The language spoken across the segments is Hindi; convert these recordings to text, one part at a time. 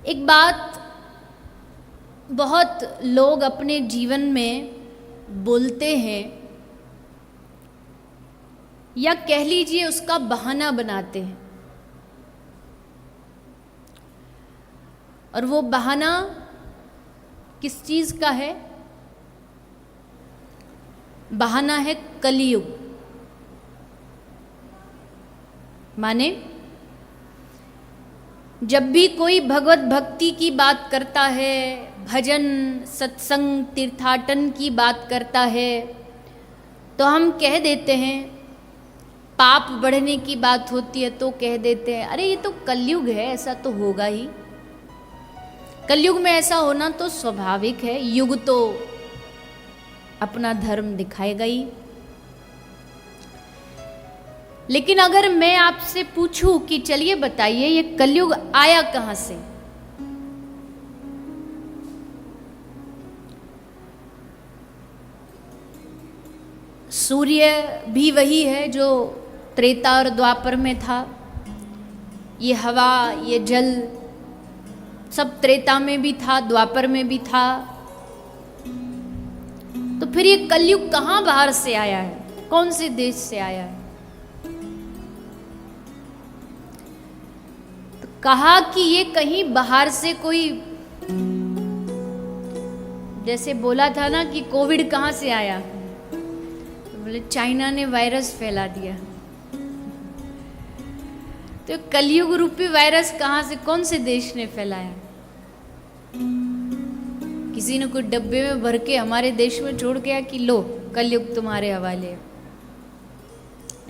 एक बात बहुत लोग अपने जीवन में बोलते हैं या कह लीजिए उसका बहाना बनाते हैं, और वो बहाना किस चीज़ का है? बहाना है कलयुग। माने जब भी कोई भगवत भक्ति की बात करता है, भजन सत्संग तीर्थाटन की बात करता है, तो हम कह देते हैं, पाप बढ़ने की बात होती है तो कह देते हैं अरे ये तो कलयुग है, ऐसा तो होगा ही, कलयुग में ऐसा होना तो स्वाभाविक है, युग तो अपना धर्म दिखाएगा ही। लेकिन अगर मैं आपसे पूछूं कि चलिए बताइए ये कलयुग आया कहां से? सूर्य भी वही है जो त्रेता और द्वापर में था, ये हवा ये जल सब त्रेता में भी था, द्वापर में भी था। तो फिर ये कलयुग कहां बाहर से आया है, कौन से देश से आया है? तो कहा कि ये कहीं बाहर से कोई, जैसे बोला था ना कि कोविड कहां से आया, तो बोले चाइना ने वायरस फैला दिया। तो कलयुग रूपी वायरस कहां से, कौन से देश ने फैलाया? किसी ने कोई डब्बे में भर के हमारे देश में छोड़ गया कि लो कलयुग तुम्हारे हवाले?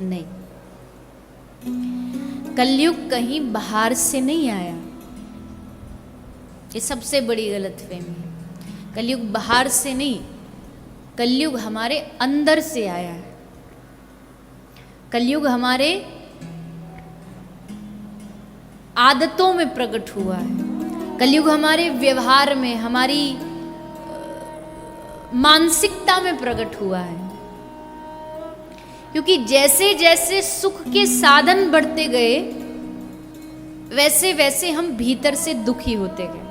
नहीं, कलयुग कहीं बाहर से नहीं आया, ये सबसे बड़ी गलतफहमी है। कलयुग बाहर से नहीं, कलयुग हमारे अंदर से आया है। कलयुग हमारे आदतों में प्रकट हुआ है, कलयुग हमारे व्यवहार में, हमारी मानसिकता में प्रकट हुआ है। क्योंकि जैसे जैसे सुख के साधन बढ़ते गए वैसे वैसे हम भीतर से दुखी होते गए।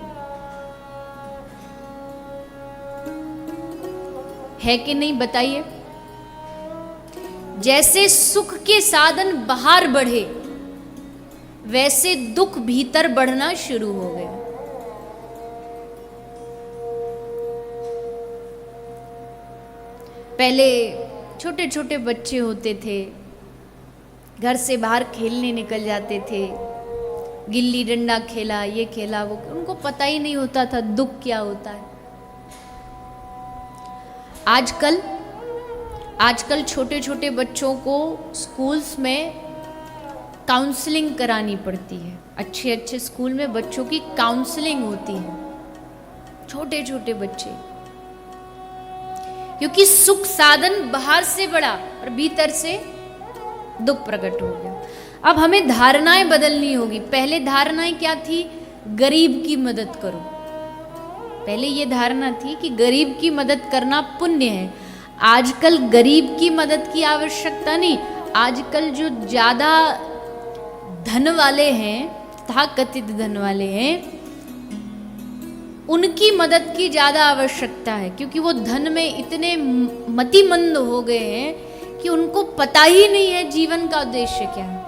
है कि नहीं बताइए? जैसे सुख के साधन बाहर बढ़े वैसे दुख भीतर बढ़ना शुरू हो गया। पहले छोटे छोटे बच्चे होते थे, घर से बाहर खेलने निकल जाते थे, गिल्ली डंडा खेला, ये खेला वो, उनको पता ही नहीं होता था दुख क्या होता है। आजकल छोटे छोटे बच्चों को स्कूल्स में काउंसलिंग करानी पड़ती है। अच्छे अच्छे स्कूल में बच्चों की काउंसलिंग होती है, छोटे छोटे बच्चे, क्योंकि सुख साधन बाहर से बढ़ा और भीतर से दुख प्रकट हो गया। अब हमें धारणाएं बदलनी होगी। पहले धारणाएं क्या थी? गरीब की मदद करो। पहले ये धारणा थी कि गरीब की मदद करना पुण्य है। आजकल गरीब की मदद की आवश्यकता नहीं, आजकल जो ज्यादा धन वाले हैं, तथाकथित धन वाले हैं, उनकी मदद की ज्यादा आवश्यकता है, क्योंकि वो धन में इतने मतिमंद हो गए हैं कि उनको पता ही नहीं है जीवन का उद्देश्य क्या है।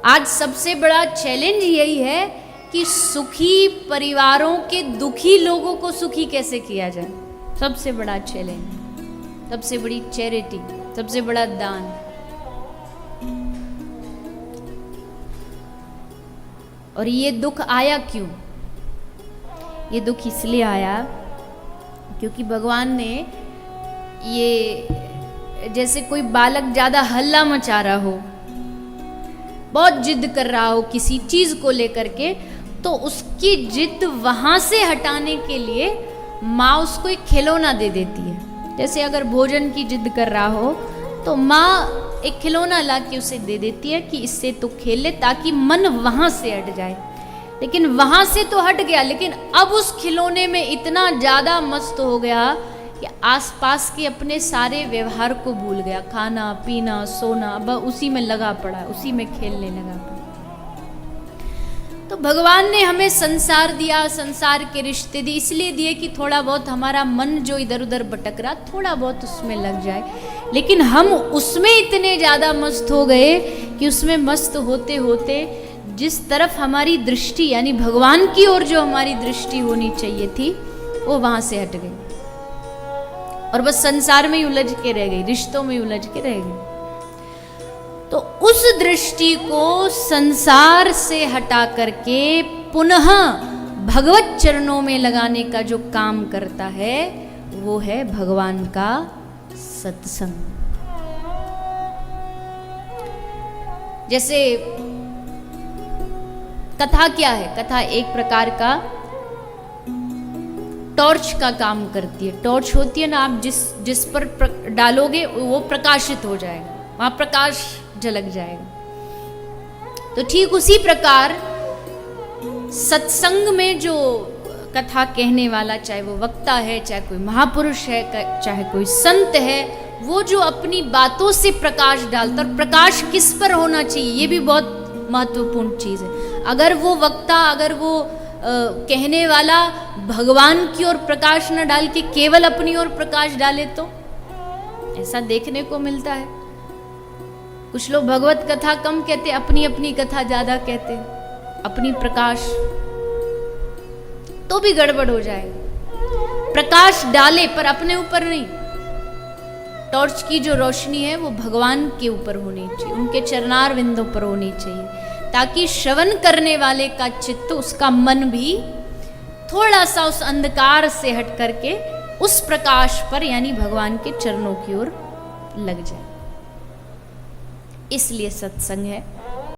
आज सबसे बड़ा चैलेंज यही है कि सुखी परिवारों के दुखी लोगों को सुखी कैसे किया जाए। सबसे बड़ा चैलेंज, सबसे बड़ी चैरिटी, सबसे बड़ा दान। और ये दुख आया क्यों? ये दुख इसलिए आया क्योंकि भगवान ने ये, जैसे कोई बालक ज्यादा हल्ला मचा रहा हो, बहुत जिद कर रहा हो किसी चीज को लेकर के, तो उसकी जिद वहां से हटाने के लिए माँ उसको एक खिलौना दे देती है। जैसे अगर भोजन की जिद कर रहा हो तो माँ एक खिलौना ला के उसे दे देती है कि इससे तो खेल ले, ताकि मन वहां से हट जाए। लेकिन वहां से तो हट गया, लेकिन अब उस खिलौने में इतना ज्यादा मस्त हो गया कि आसपास के अपने सारे व्यवहार को भूल गया, खाना पीना सोना, अब उसी में लगा पड़ा, उसी में खेलने लगा पड़ा। तो भगवान ने हमें संसार दिया, संसार के रिश्ते दिए, इसलिए दिए कि थोड़ा बहुत हमारा मन जो इधर उधर भटक रहा थोड़ा बहुत उसमें लग जाए। लेकिन हम उसमें इतने ज़्यादा मस्त हो गए कि उसमें मस्त होते होते जिस तरफ हमारी दृष्टि यानी भगवान की ओर जो हमारी दृष्टि होनी चाहिए थी वो वहाँ से हट गई और बस संसार में ही उलझ के रह गई, रिश्तों में ही उलझ के रह गई। तो उस दृष्टि को संसार से हटा करके पुनः भगवत चरणों में लगाने का जो काम करता है वो है भगवान का सत्संग। जैसे कथा क्या है? कथा एक प्रकार का टॉर्च का काम करती है। टॉर्च होती है ना, आप जिस पर डालोगे वो प्रकाशित हो जाएगा, वहां प्रकाश झलक जाएगा। तो ठीक उसी प्रकार सत्संग में जो कथा कहने वाला, चाहे वो वक्ता है, चाहे कोई महापुरुष है, चाहे कोई संत है, वो जो अपनी बातों से प्रकाश डालता, और प्रकाश किस पर होना चाहिए ये भी बहुत महत्वपूर्ण चीज है। अगर वो वक्ता, अगर वो कहने वाला भगवान की ओर प्रकाश न डाल के केवल अपनी ओर प्रकाश डाले तो ऐसा देखने को मिलता है। कुछ लोग भगवत कथा कम कहते, अपनी अपनी कथा ज्यादा कहते, अपनी प्रकाश, तो भी गड़बड़ हो जाएगा। प्रकाश डाले पर अपने ऊपर नहीं। टॉर्च की जो रोशनी है वो भगवान के ऊपर होनी चाहिए, उनके चरणार विंदों पर होनी चाहिए, ताकि श्रवण करने वाले का चित्त, उसका मन भी थोड़ा सा उस अंधकार से हट करके उस प्रकाश पर यानी भगवान के चरणों की ओर लग जाए। इसलिए सत्संग है।